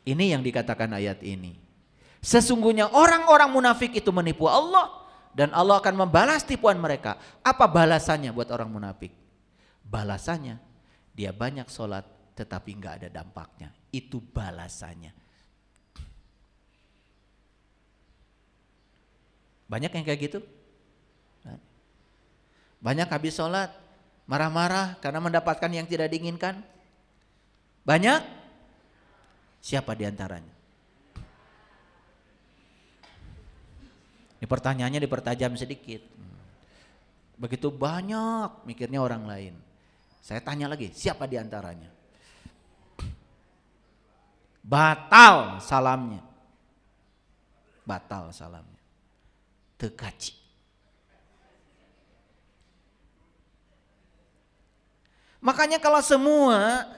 Ini yang dikatakan ayat ini. Sesungguhnya orang-orang munafik itu menipu Allah dan Allah akan membalas tipuan mereka. Apa balasannya buat orang munafik? Balasannya dia banyak sholat tetapi nggak ada dampaknya. Itu balasannya. Banyak yang kayak gitu? Banyak habis sholat marah-marah karena mendapatkan yang tidak diinginkan? Banyak? Siapa diantaranya? Ini pertanyaannya dipertajam sedikit. Begitu banyak mikirnya orang lain. Saya tanya lagi, siapa diantaranya? Batal salamnya. Batal salamnya. Tekaci. Makanya kalau semua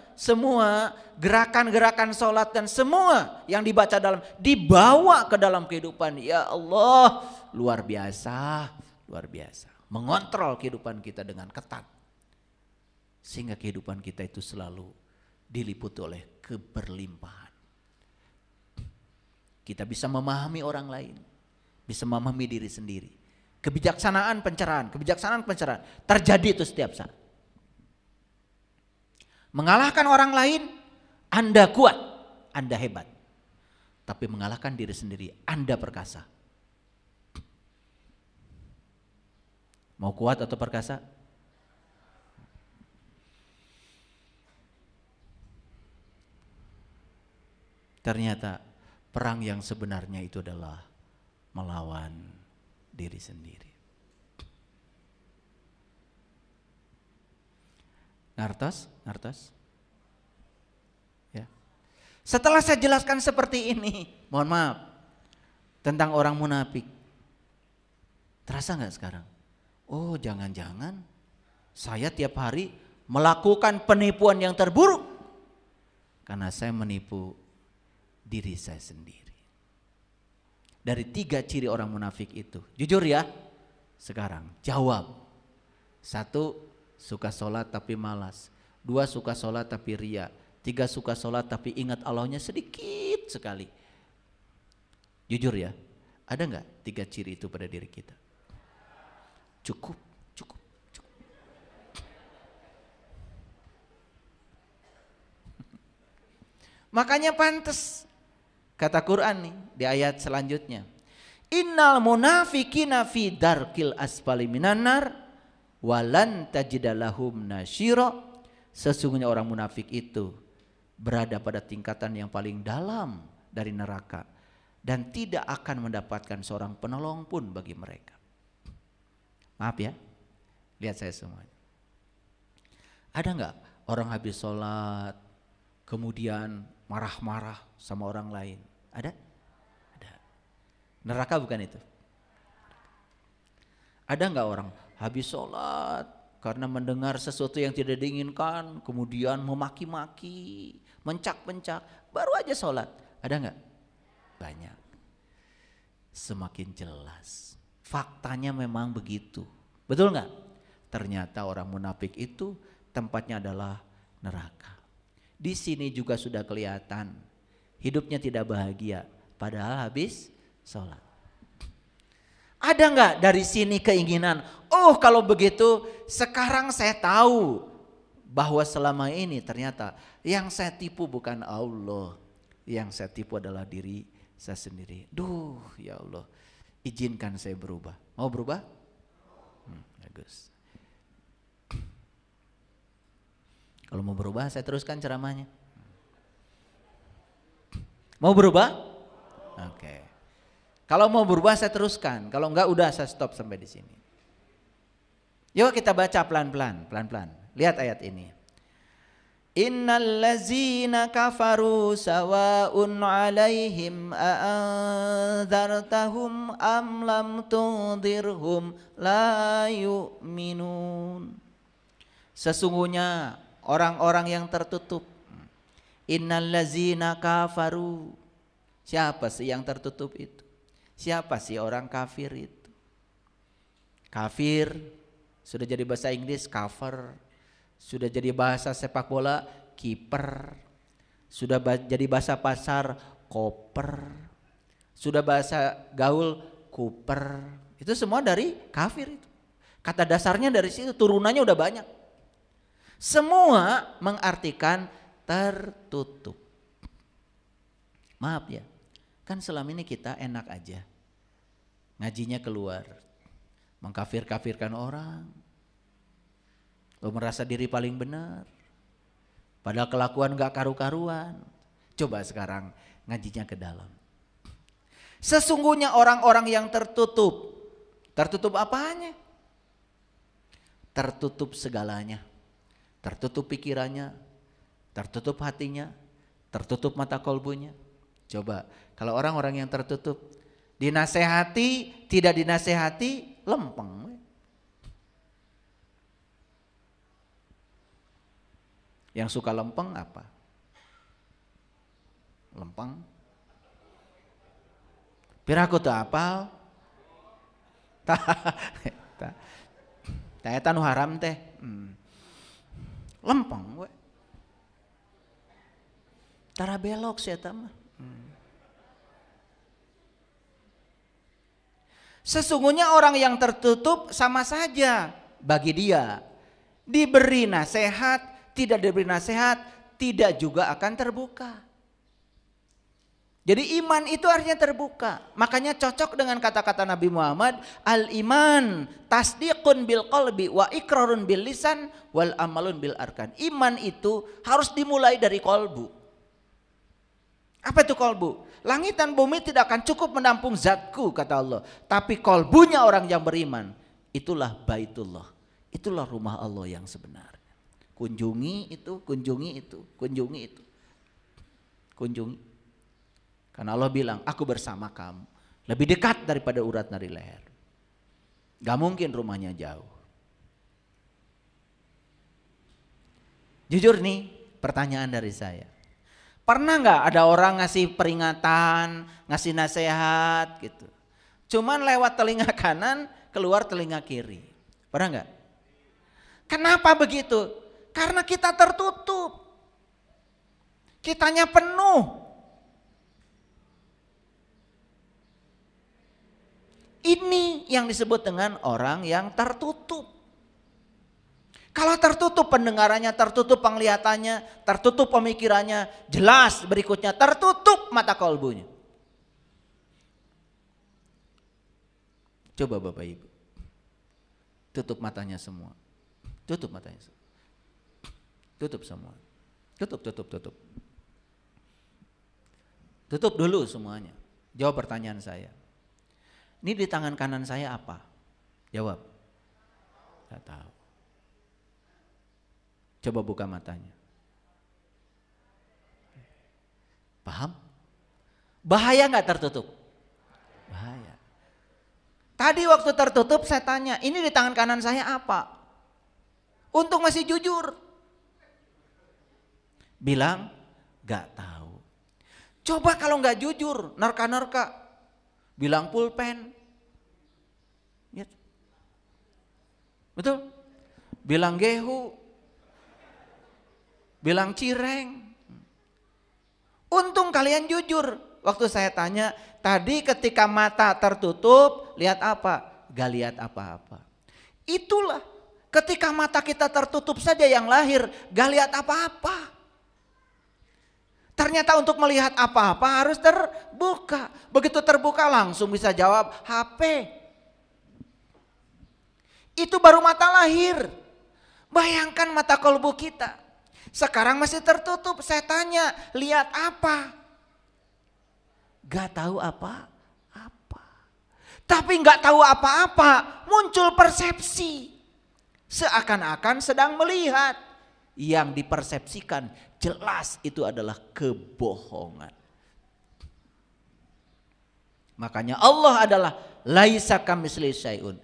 gerakan-gerakan sholat dan semua yang dibaca dibawa ke dalam kehidupan, ya Allah, luar biasa, luar biasa. Mengontrol kehidupan kita dengan ketat. Sehingga kehidupan kita itu selalu diliputi oleh keberlimpahan. Kita bisa memahami orang lain, bisa memahami diri sendiri. Kebijaksanaan pencerahan terjadi itu setiap saat. Mengalahkan orang lain, Anda kuat, Anda hebat. Tapi mengalahkan diri sendiri, Anda perkasa. Mau kuat atau perkasa? Ternyata perang yang sebenarnya itu adalah melawan diri sendiri. Ngertos? Ya. Setelah saya jelaskan seperti ini, mohon maaf, tentang orang munafik. Terasa nggak sekarang? Oh, jangan-jangan saya tiap hari melakukan penipuan yang terburuk karena saya menipu diri saya sendiri. Dari 3 ciri orang munafik itu, jujur ya, sekarang jawab. 1, suka sholat tapi malas. 2, suka sholat tapi ria. 3, suka sholat tapi ingat Allahnya sedikit sekali. Jujur ya, ada nggak 3 ciri itu pada diri kita? Cukup. Makanya pantas kata Quran nih di ayat selanjutnya. Innal munafiqina fi darkil asfali minan nar walan tajidalahum nasyira. Sesungguhnya orang munafik itu berada pada tingkatan yang paling dalam dari neraka dan tidak akan mendapatkan seorang penolong pun bagi mereka. Maaf ya, lihat saya semuanya. Ada nggak orang habis sholat kemudian marah-marah sama orang lain? Ada? Ada. Neraka bukan itu? Ada nggak orang habis sholat karena mendengar sesuatu yang tidak diinginkan kemudian memaki-maki, mencak-mencak, baru aja sholat? Ada nggak? Banyak. Semakin jelas. Faktanya memang begitu. Betul nggak? Ternyata orang munafik itu tempatnya adalah neraka. Di sini juga sudah kelihatan hidupnya tidak bahagia padahal habis sholat. Ada nggak dari sini keinginan, oh kalau begitu sekarang saya tahu bahwa selama ini ternyata yang saya tipu bukan Allah, yang saya tipu adalah diri saya sendiri. Duh ya Allah, izinkan saya berubah. Mau berubah? Bagus. Kalau mau berubah saya teruskan ceramahnya. Mau berubah? Oke. Kalau mau berubah saya teruskan. Kalau enggak udah saya stop sampai di sini. Yuk kita baca pelan-pelan. Lihat ayat ini. Innal ladzina kafaru sawa'un 'alaihim a'anzartahum am lam tunzirhum la yu'minun. Sesungguhnya orang-orang yang tertutup. Innal ladzina kafaru. Siapa sih yang tertutup itu? Siapa sih orang kafir itu? Kafir sudah jadi bahasa Inggris cover. Sudah jadi bahasa sepak bola kiper, sudah jadi bahasa pasar koper, sudah bahasa gaul kuper. Itu semua dari kafir itu. Kata dasarnya dari situ, turunannya udah banyak. Semua mengartikan tertutup. Maaf ya, kan selama ini kita enak aja. Ngajinya keluar, mengkafir-kafirkan orang. Lo merasa diri paling benar, padahal kelakuan gak karu-karuan. Coba sekarang ngajinya ke dalam. Sesungguhnya orang-orang yang tertutup, tertutup apanya? Tertutup segalanya, tertutup pikirannya, tertutup hatinya, tertutup mata kolbunya. Coba kalau orang-orang yang tertutup, dinasehati, tidak dinasehati, lempeng. Yang suka lempeng apa? Lempeng. Piraku tuh apal. Tah eta nu haram teh. Lempeng we. Tara belok sih eta mah. Sesungguhnya orang yang tertutup sama saja bagi dia. Diberi nasihat, tidak diberi nasihat, tidak juga akan terbuka. Jadi iman itu artinya terbuka. Makanya cocok dengan kata-kata Nabi Muhammad, al-iman tasdiqun bil qalbi wa iqrarun bil lisan wal amalun bil arkan. Iman itu harus dimulai dari kolbu. Apa itu kolbu? Langit dan bumi tidak akan cukup menampung zatku, kata Allah. Tapi kolbunya orang yang beriman, itulah baitullah. Itulah rumah Allah yang sebenarnya. Kunjungi itu, kunjungi itu, kunjungi itu. Kunjungi. Karena Allah bilang, aku bersama kamu. Lebih dekat daripada urat nadi leher. Gak mungkin rumahnya jauh. Jujur nih, pertanyaan dari saya. Pernah gak ada orang ngasih peringatan, ngasih nasihat gitu. Cuman lewat telinga kanan, keluar telinga kiri. Pernah gak? Kenapa begitu? Karena kita tertutup. Kitanya penuh. Ini yang disebut dengan orang yang tertutup. Kalau tertutup pendengarannya, tertutup penglihatannya, tertutup pemikirannya, jelas berikutnya tertutup mata kolbunya. Coba Bapak Ibu, tutup matanya semua. Tutup matanya semua. Tutup semua. Tutup. Tutup dulu semuanya. Jawab pertanyaan saya. Ini di tangan kanan saya apa? Jawab. Tidak tahu. Coba buka matanya. Paham? Bahaya nggak tertutup? Bahaya. Tadi waktu tertutup saya tanya, ini di tangan kanan saya apa? Untung masih jujur. Bilang gak tahu. Coba kalau gak jujur, nerka-nerka, bilang pulpen, ya. Betul? Bilang gehu, bilang cireng. Untung kalian jujur. Waktu saya tanya, tadi ketika mata tertutup, lihat apa? Gak lihat apa-apa. Itulah, ketika mata kita tertutup saja yang lahir, gak lihat apa-apa. Ternyata untuk melihat apa-apa harus terbuka. Begitu terbuka langsung bisa jawab HP. Itu baru mata lahir. Bayangkan mata kolbu kita. Sekarang masih tertutup. Saya tanya, lihat apa? Gak tahu apa-apa. Tapi gak tahu apa-apa, muncul persepsi. Seakan-akan sedang melihat. yang dipersepsikan jelas itu adalah kebohongan. Makanya Allah adalah laisa kamitslihi syai'un.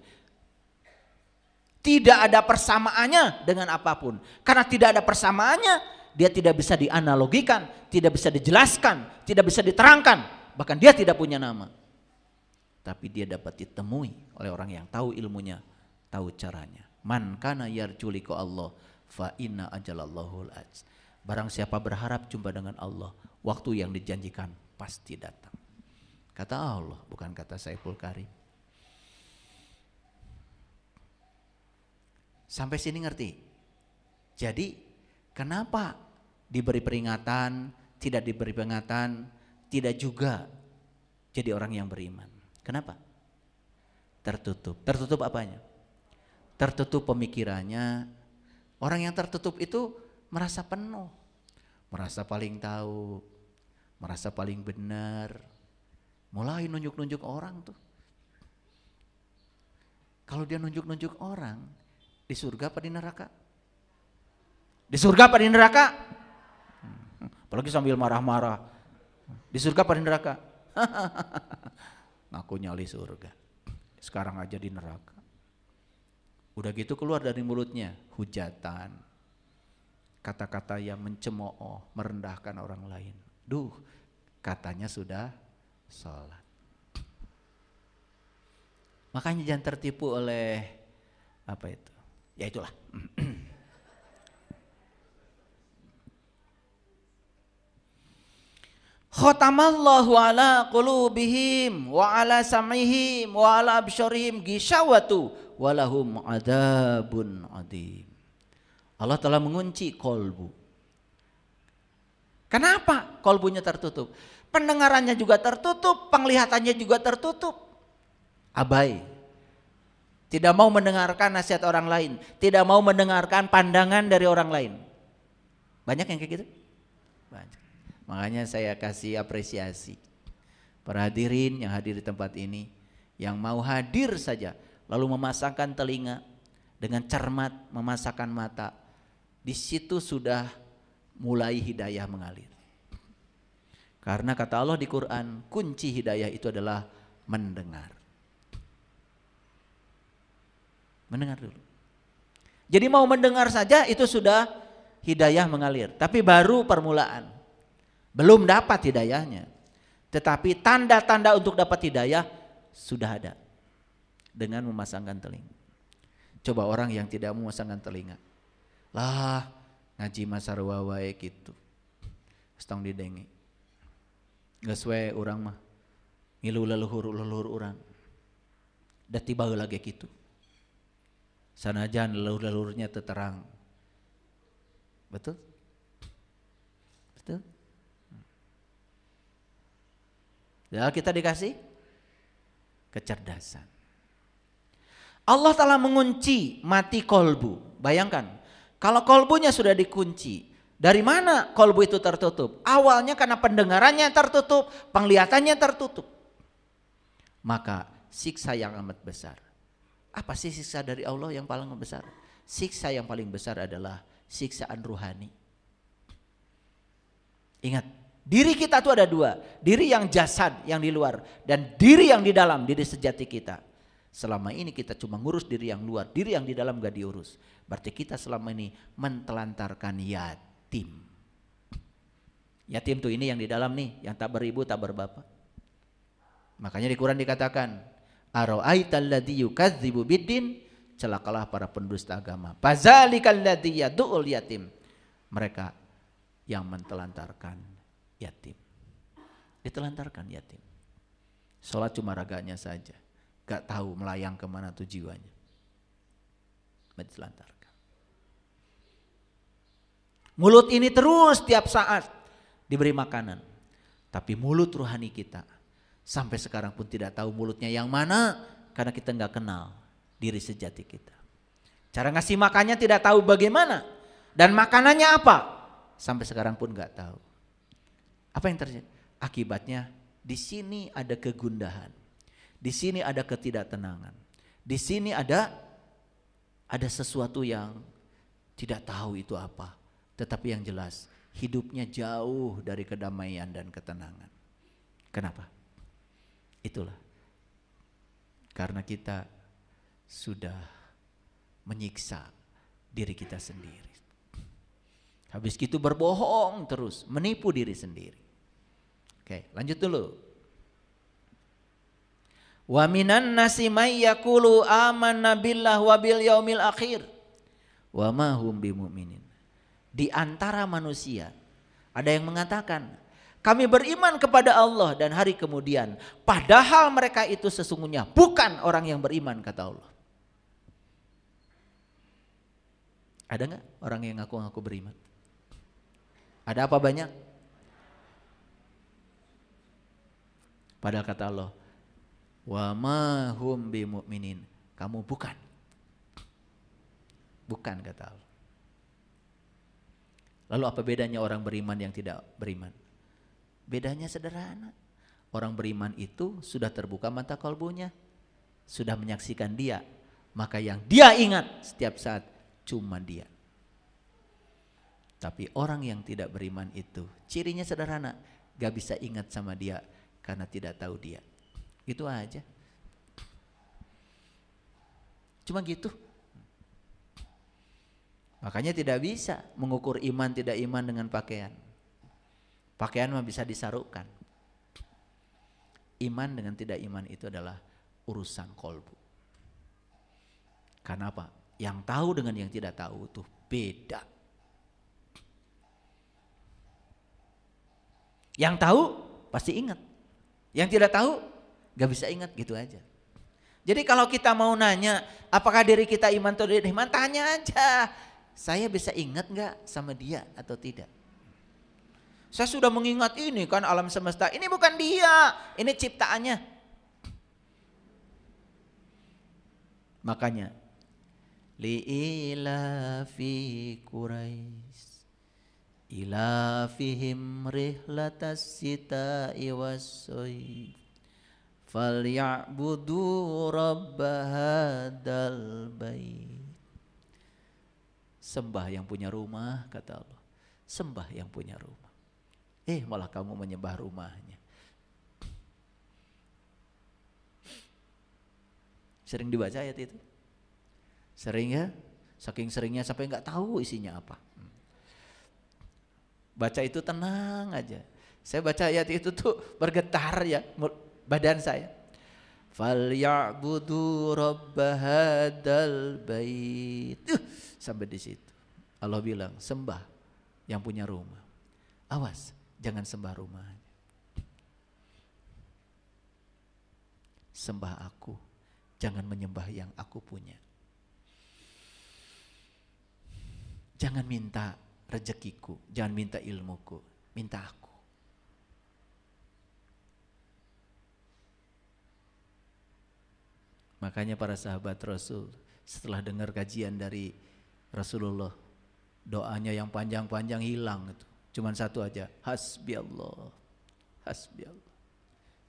Tidak ada persamaannya dengan apapun. Karena tidak ada persamaannya, dia tidak bisa dianalogikan, tidak bisa dijelaskan, tidak bisa diterangkan. Bahkan dia tidak punya nama. Tapi dia dapat ditemui oleh orang yang tahu ilmunya, tahu caranya. Man kana yarju liqa Allah fa inna ajalallahul aj. Barang siapa berharap jumpa dengan Allah, waktu yang dijanjikan pasti datang. Kata Allah, bukan kata Saiful Karim. Sampai sini ngerti? Jadi kenapa diberi peringatan, tidak diberi peringatan, tidak juga jadi orang yang beriman? Kenapa? Tertutup. Tertutup apanya? Tertutup pemikirannya. Orang yang tertutup itu merasa penuh, merasa paling tahu, merasa paling benar. Mulai nunjuk-nunjuk orang tuh. Kalau dia nunjuk-nunjuk orang, di surga apa di neraka? Di surga apa di neraka? Apalagi sambil marah-marah. Di surga apa di neraka? Ngaku nyali surga. Sekarang aja di neraka. Udah gitu keluar dari mulutnya hujatan, kata-kata yang mencemooh, merendahkan orang lain. Duh, katanya sudah sholat. Makanya jangan tertipu oleh apa itu? Ya itulah. Khatamallahu ala qulubihim wa ala sam'ihim wa ala absyarihim ghishawatu walahum adzabun adzim. Allah telah mengunci kolbu. Kenapa kolbunya tertutup? Pendengarannya juga tertutup, penglihatannya juga tertutup. Abai. Tidak mau mendengarkan nasihat orang lain, tidak mau mendengarkan pandangan dari orang lain. Banyak yang kayak gitu? Banyak. Makanya saya kasih apresiasi para hadirin yang hadir di tempat ini, yang mau hadir saja lalu memasangkan telinga dengan cermat, memasangkan mata. Di situ sudah mulai hidayah mengalir. Karena kata Allah di Quran, kunci hidayah itu adalah mendengar. Mendengar dulu. Jadi mau mendengar saja itu sudah hidayah mengalir, tapi baru permulaan. Belum dapat hidayahnya. Tetapi tanda-tanda untuk dapat hidayah sudah ada. Dengan memasangkan telinga. Coba orang yang tidak memasangkan telinga. Lah ngaji masarwa wae gitu. Stong didengi. Geus we urang mah ngilu leluhur urang. Da tiba heula ge kitu. Sanajan leluhur-leluhurnya teu terang. Betul? Betul? Ya, kita dikasih kecerdasan. Allah telah mengunci mati kolbu. Bayangkan, kalau kolbunya sudah dikunci, dari mana kolbu itu tertutup? Awalnya karena pendengarannya tertutup, penglihatannya tertutup. Maka siksa yang amat besar. Apa sih siksa dari Allah yang paling besar? Siksa yang paling besar adalah siksaan ruhani. Ingat, diri kita itu ada dua, diri yang jasad yang di luar dan diri yang di dalam, diri sejati kita. Selama ini kita cuma ngurus diri yang luar, diri yang di dalam gak diurus. Berarti kita selama ini mentelantarkan yatim. Yatim tuh ini yang di dalam nih, yang tak beribu tak berbapak. Makanya di Quran dikatakan, ara'aital ladzi yukadzibu biddin, celakalah para pendusta agama. Fazalikal ladzi yad'ul yatim. Mereka yang mentelantarkan yatim. Ditelantarkan yatim. Sholat cuma raganya saja, gak tahu melayang kemana tuh jiwanya. Ditelantarkan. Mulut ini terus tiap saat diberi makanan, tapi mulut rohani kita sampai sekarang pun tidak tahu mulutnya yang mana, karena kita gak kenal diri sejati kita. Cara ngasih makannya tidak tahu bagaimana, dan makanannya apa, sampai sekarang pun gak tahu. Apa yang terjadi? Akibatnya di sini ada kegundahan, di sini ada ketidaktenangan, di sini ada sesuatu yang tidak tahu itu apa. Tetapi yang jelas hidupnya jauh dari kedamaian dan ketenangan. Kenapa? Itulah karena kita sudah menyiksa diri kita sendiri. Habis itu berbohong terus, menipu diri sendiri. Oke, lanjut dulu. Wa minan nasi may yaqulu amanna billah wa bil yaumil akhir wa ma hum bimumin. Di antara manusia ada yang mengatakan, kami beriman kepada Allah dan hari kemudian, padahal mereka itu sesungguhnya bukan orang yang beriman, kata Allah. Ada enggak orang yang ngaku-ngaku beriman? Ada apa banyak? Padahal kata Allah, wa ma hum bimumin. Kamu bukan. Bukan, kata Allah. Lalu apa bedanya orang beriman yang tidak beriman? Bedanya sederhana. Orang beriman itu sudah terbuka mata kalbunya, sudah menyaksikan Dia, maka yang dia ingat setiap saat cuma Dia. Tapi orang yang tidak beriman itu cirinya sederhana, gak bisa ingat sama Dia karena tidak tahu Dia. Itu aja. Cuma gitu. Makanya tidak bisa mengukur iman tidak iman dengan pakaian. Pakaian mah bisa disarukkan. Iman dengan tidak iman itu adalah urusan kolbu. Karena apa? Yang tahu dengan yang tidak tahu itu beda. Yang tahu pasti ingat. Yang tidak tahu gak bisa ingat, gitu aja. Jadi kalau kita mau nanya apakah diri kita iman atau tidak iman, tanya aja. Saya bisa ingat gak sama Dia atau tidak? Saya sudah mengingat ini kan alam semesta. Ini bukan Dia, ini ciptaannya. Makanya li'ilafi Quraisy ilafihim rihlatas sita'i was-sayf falya'budu rabb hadzal bait. Sembah yang punya rumah, kata Allah. Sembah yang punya rumah. Malah kamu menyembah rumahnya. Sering dibaca ayat itu? Sering ya? Saking seringnya sampai nggak tahu isinya apa. Baca itu tenang aja. Saya baca ayat itu tuh bergetar ya badan saya. Falya'budu rabb hadzal bait. Sampai di situ. Allah bilang, sembah yang punya rumah. Awas, jangan sembah rumahnya. Sembah aku, jangan menyembah yang aku punya. Jangan minta rezekiku, jangan minta ilmuku, minta aku. Makanya para sahabat Rasul setelah dengar kajian dari Rasulullah, doanya yang panjang-panjang hilang itu. Cuman satu aja, hasbi Allah, hasbi Allah.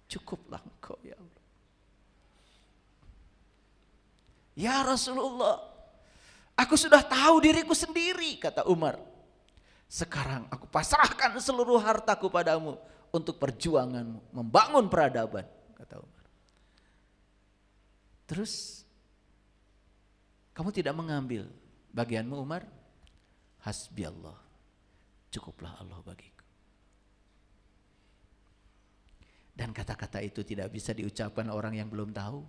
Cukuplah Engkau ya Allah. Ya Rasulullah, aku sudah tahu diriku sendiri, kata Umar. Sekarang aku pasrahkan seluruh hartaku padamu untuk perjuanganmu, membangun peradaban, kata Umar. Terus, kamu tidak mengambil bagianmu Umar? Hasbi Allah, cukuplah Allah bagiku. Dan kata-kata itu tidak bisa diucapkan orang yang belum tahu.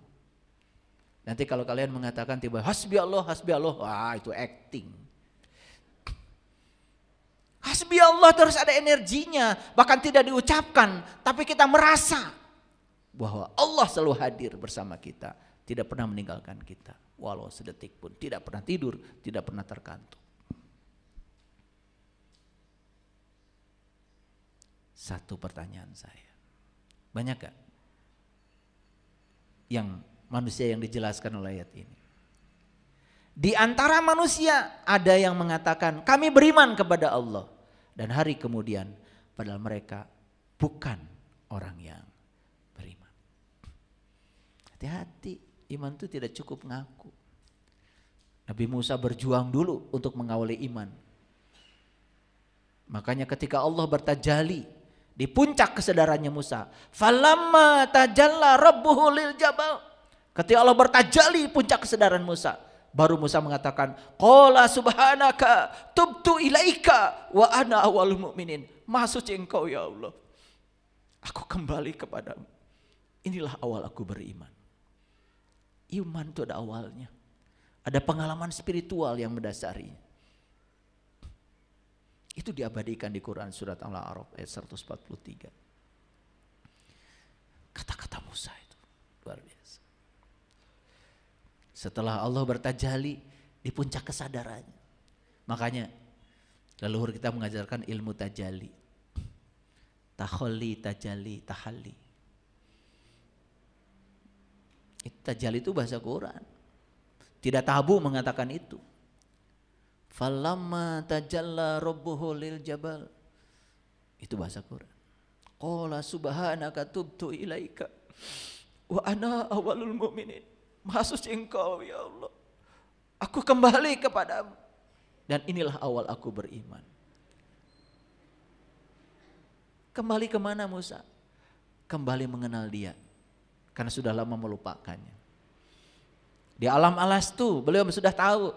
Nanti kalau kalian mengatakan tiba hasbi Allah, wah itu acting. Hasbi Allah terus ada energinya, bahkan tidak diucapkan, tapi kita merasa bahwa Allah selalu hadir bersama kita, tidak pernah meninggalkan kita, walau sedetik pun, tidak pernah tidur, tidak pernah terkantuk. Satu pertanyaan saya, banyak gak yang manusia yang dijelaskan oleh ayat ini? Di antara manusia ada yang mengatakan kami beriman kepada Allah, dan hari kemudian padahal mereka bukan orang yang beriman. Hati-hati, iman itu tidak cukup ngaku. Nabi Musa berjuang dulu untuk mengawali iman. Makanya ketika Allah bertajali di puncak kesadarannya Musa, falamma tajalla rabbuhu lil jabal. Ketika Allah bertajali puncak kesadaran Musa, baru Musa mengatakan, qala subhanaka tubtu ilaika wa ana awwalul mu'minin. Maha suci Engkau ya Allah, aku kembali kepadamu. Inilah awal aku beriman. Iman itu ada awalnya. Ada pengalaman spiritual yang mendasarinya. Itu diabadikan di Quran surat Al-A'raf ayat 143. Kata-kata Musa itu luar biasa. Setelah Allah bertajali di puncak kesadarannya. Makanya leluhur kita mengajarkan ilmu tajali. Taholli, tajali, tahalli. Tajali itu bahasa Quran. Tidak tabu mengatakan itu. Falamma tajalla rabbuhu lil jabal. Itu bahasa Quran. Qala subhanaka tubtu ilaika wa ana awwalul mu'minin. Maha suci Engkau ya Allah, aku kembali kepadamu dan inilah awal aku beriman. Kembali kemana Musa? Kembali mengenal Dia, karena sudah lama melupakannya. Di alam alastu beliau sudah tahu.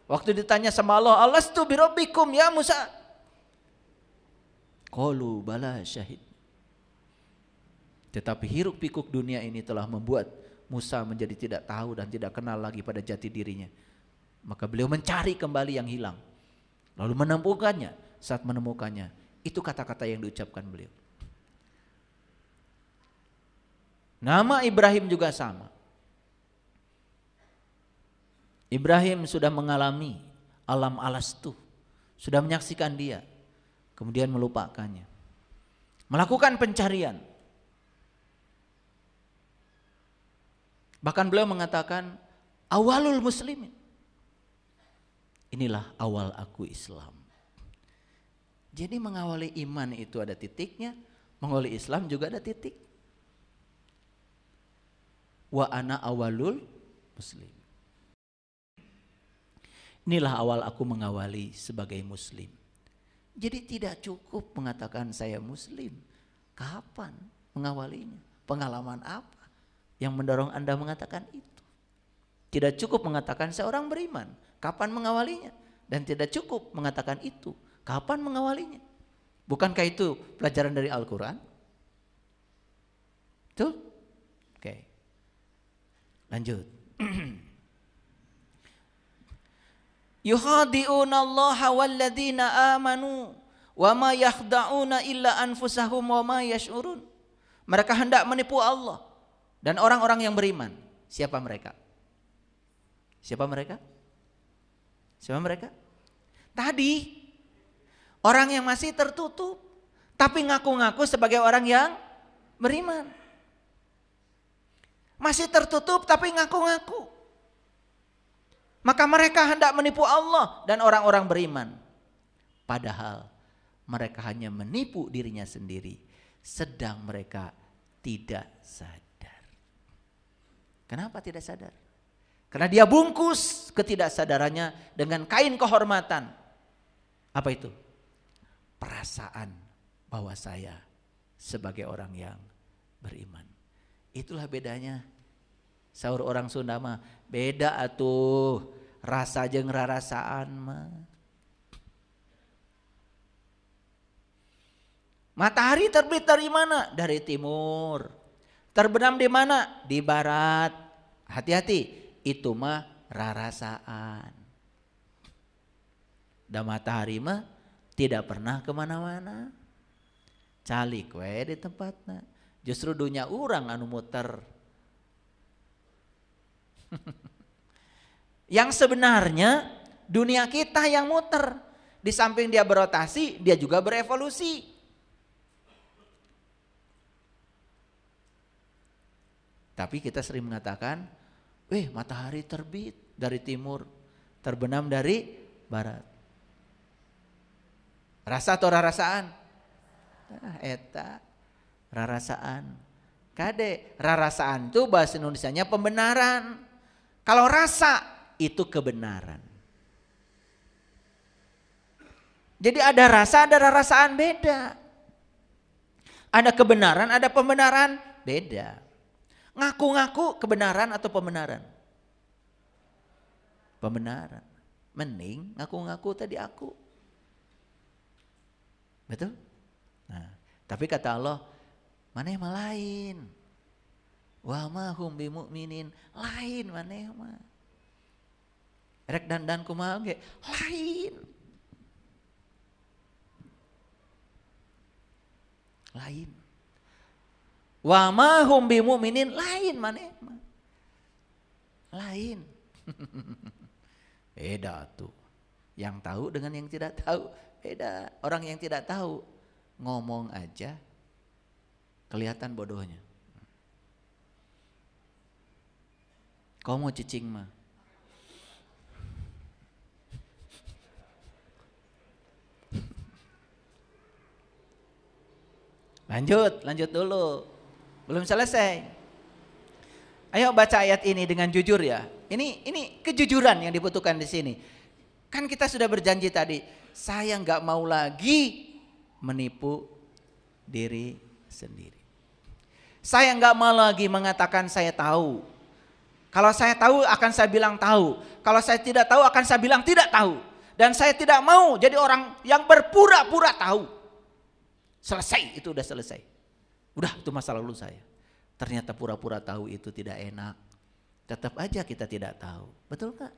Waktu ditanya sama Allah, alastu birabbikum ya Musa? Qalu bala syahid. Tetapi hiruk pikuk dunia ini telah membuat Musa menjadi tidak tahu dan tidak kenal lagi pada jati dirinya. Maka beliau mencari kembali yang hilang. Lalu menemukannya. Saat menemukannya, itu kata-kata yang diucapkan beliau. Nama Ibrahim juga sama. Ibrahim sudah mengalami alam alastu, sudah menyaksikan Dia, kemudian melupakannya. Melakukan pencarian. Bahkan beliau mengatakan awalul muslimin. Inilah awal aku Islam. Jadi mengawali iman itu ada titiknya, mengawali Islam juga ada titik. Wa ana awalul muslim. Inilah awal aku mengawali sebagai muslim. Jadi tidak cukup mengatakan saya muslim. Kapan mengawalinya? Pengalaman apa yang mendorong Anda mengatakan itu? Tidak cukup mengatakan saya orang beriman. Kapan mengawalinya? Dan tidak cukup mengatakan itu. Kapan mengawalinya? Bukankah itu pelajaran dari Al-Quran? Betul? Oke. Lanjut. Yukhadi'una Allah walladzina amanu wa ma yakhda'una illa anfusahum wa ma yash'urun. Mereka hendak menipu Allah dan orang-orang yang beriman. Siapa mereka? Siapa mereka? Siapa mereka? Tadi orang yang masih tertutup tapi ngaku-ngaku sebagai orang yang beriman. Masih tertutup tapi ngaku-ngaku. Maka mereka hendak menipu Allah dan orang-orang beriman. Padahal mereka hanya menipu dirinya sendiri. Sedang mereka tidak sadar. Kenapa tidak sadar? Karena dia bungkus ketidaksadarannya dengan kain kehormatan. Apa itu? Perasaan bahwa saya sebagai orang yang beriman. Itulah bedanya. Saur orang Sunda mah beda atuh rasa jeung rarasaan mah. Matahari terbit dari mana? Dari timur. Terbenam di mana? Di barat. Hati-hati, itu mah rarasaan. Dan matahari mah tidak pernah kemana-mana. Calik we di tempatna. Justru dunia urang anu muter. Yang sebenarnya dunia kita yang muter. Di samping dia berotasi, dia juga berevolusi. Tapi kita sering mengatakan, matahari terbit dari timur, terbenam dari barat. Rasa atau rarasaan? Eta rarasaan. Kade rarasaan itu bahasa Indonesianya pembenaran. Kalau rasa itu kebenaran. Jadi ada rasa, ada rasaan beda. Ada kebenaran, ada pembenaran beda. Ngaku-ngaku kebenaran atau pembenaran? Pembenaran. Mending ngaku-ngaku tadi aku. Betul? Nah, tapi kata Allah, maneh mah lain. Wa ma hum bimu'minin, lain maneh mah. Rek dandan kumaha ge lain. Lain. Wa ma hum bimu'minin, lain maneh mah. Lain. Beda tuh. Yang tahu dengan yang tidak tahu beda. Orang yang tidak tahu ngomong aja kelihatan bodohnya. Kau mau cicing mah. Lanjut dulu. Belum selesai. Ayo baca ayat ini dengan jujur ya. Ini kejujuran yang dibutuhkan di sini. Kan kita sudah berjanji tadi, saya nggak mau lagi menipu diri sendiri. Saya nggak mau lagi mengatakan saya tahu. Kalau saya tahu akan saya bilang tahu. Kalau saya tidak tahu akan saya bilang tidak tahu. Dan saya tidak mau jadi orang yang berpura-pura tahu. Selesai, itu udah selesai. Udah, itu masa lalu saya. Ternyata pura-pura tahu itu tidak enak. Tetap aja kita tidak tahu. Betul gak?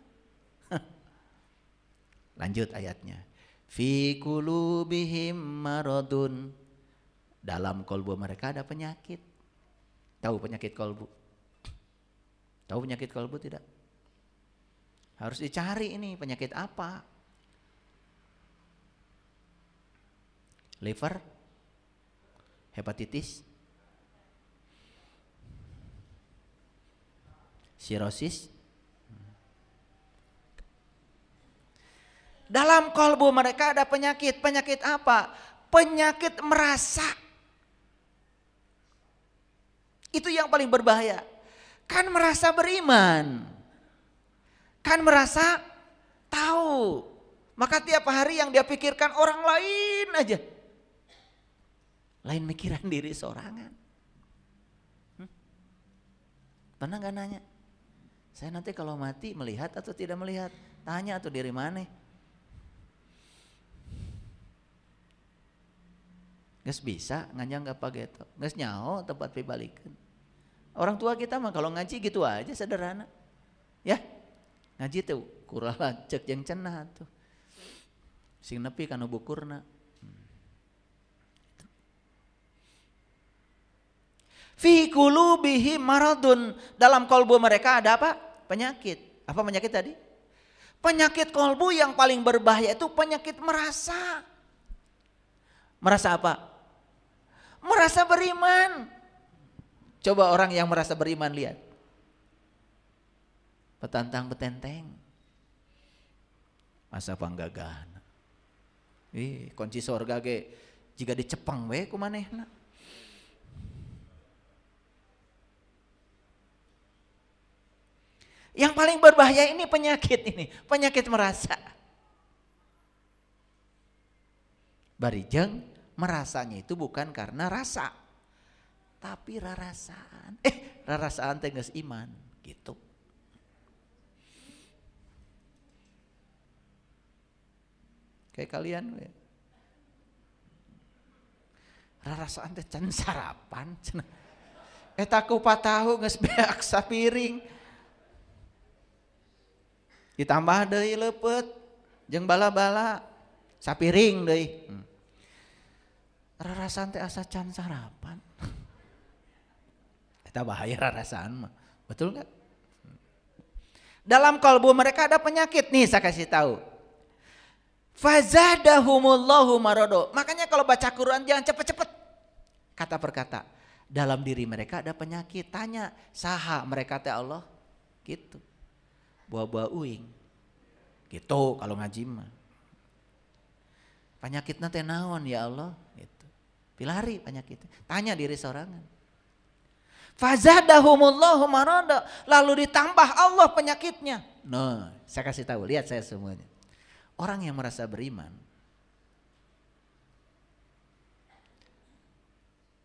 Lanjut ayatnya. Fi qulubihim maradun. Dalam kolbu mereka ada penyakit. Tahu penyakit kolbu? Tahu penyakit kolbu tidak? Harus dicari ini penyakit apa. Liver? Hepatitis? Sirosis? Dalam kolbu mereka ada penyakit. Penyakit apa? Penyakit merasa. Itu yang paling berbahaya. Kan merasa beriman. Kan merasa tahu. Maka tiap hari yang dia pikirkan orang lain aja. Lain mikiran diri seorangan. Pernah gak nanya? Saya nanti kalau mati melihat atau tidak melihat? Tanya atau diri mana? Ges bisa nganjang gak pageto. Ges nyaho tempat pibalikan. Orang tua kita mah kalau ngaji gitu aja sederhana. Ya, ngaji tuh kurang cek yang cenah tuh. Sing nepi kana bukurna. Fi qulubihim maradun. Dalam kolbu mereka ada apa? Penyakit. Apa penyakit tadi? Penyakit kolbu yang paling berbahaya itu penyakit merasa. Merasa apa? Merasa beriman. Coba orang yang merasa beriman lihat. Petantang betenteng. Masa panggagahan. Kunci sorga ge jika dicepeng we kumanehna. Yang paling berbahaya ini penyakit merasa. Barijeng merasanya itu bukan karena rasa, tapi rarasaan. Rarasaan teh geus iman gitu. Kayak kalian we. Rarasaan teh can sarapan cenah. Eta kupat tahu geus beak sapiring. Ditambah deui leupet jeung bala-bala sapiring deui. Rarasaan teh asa can sarapan. Eta bahaya rarasaan mah. Betul enggak? Dalam kalbu mereka ada penyakit nih saya kasih tahu. Fazadahumullahu marado. Makanya kalau baca Quran jangan cepet-cepet. Kata per kata. Dalam diri mereka ada penyakit. Tanya saha mereka teh Allah. Gitu. Buah-buah uing. Gitu kalau ngaji mah. Penyakitna teh naon ya Allah? Gitu. Pilari penyakitnya. Tanya diri sorangan. Fazadahumullahu marada. Lalu ditambah Allah penyakitnya. Nah, saya kasih tahu, lihat saya semuanya. Orang yang merasa beriman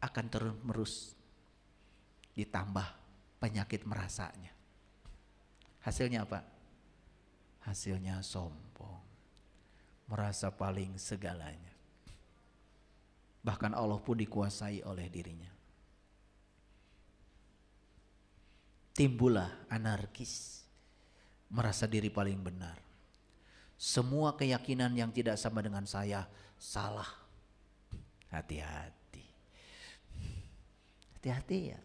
akan terus-menerus ditambah penyakit merasanya. Hasilnya apa? Hasilnya sombong, merasa paling segalanya. Bahkan Allah pun dikuasai oleh dirinya. Timbullah anarkis, merasa diri paling benar. Semua keyakinan yang tidak sama dengan saya salah. Hati-hati. Hati-hati ya.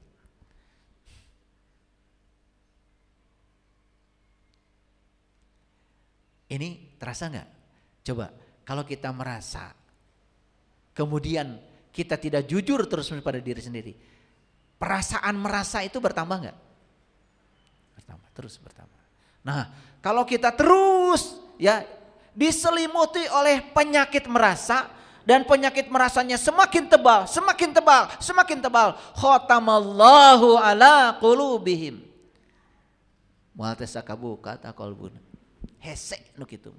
Ini terasa nggak? Coba kalau kita merasa, kemudian kita tidak jujur terus pada diri sendiri, perasaan merasa itu bertambah nggak? Bertambah, terus bertambah. Nah, kalau kita terus ya diselimuti oleh penyakit merasa, dan penyakit merasanya semakin tebal, semakin tebal, semakin tebal. Khatamallahu ala qulubihim. Wal tasakabu kata qalbun. Hesek nu kitu.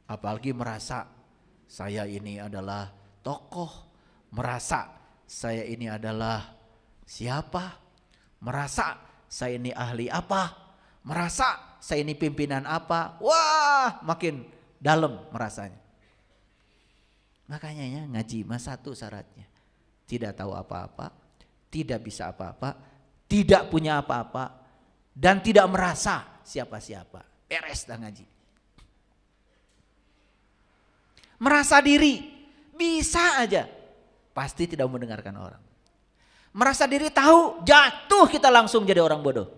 Apalagi merasa saya ini adalah tokoh, merasa saya ini adalah siapa, merasa saya ini ahli apa, merasa saya ini pimpinan apa. Wah, makin dalam merasanya. Makanya ya ngaji mas satu syaratnya, tidak tahu apa-apa, tidak bisa apa-apa, tidak punya apa-apa, dan tidak merasa siapa-siapa. Beres dah ngaji. Merasa diri bisa aja, pasti tidak mendengarkan orang. Merasa diri tahu, jatuh kita langsung jadi orang bodoh.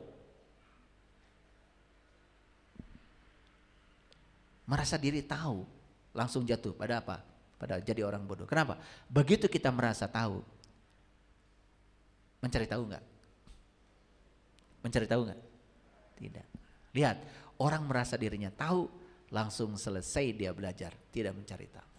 Merasa diri tahu, langsung jatuh pada apa? Pada jadi orang bodoh. Kenapa? Begitu kita merasa tahu, mencari tahu enggak? Mencari tahu enggak? Tidak. Lihat, orang merasa dirinya tahu, langsung selesai dia belajar, tidak mencari tahu.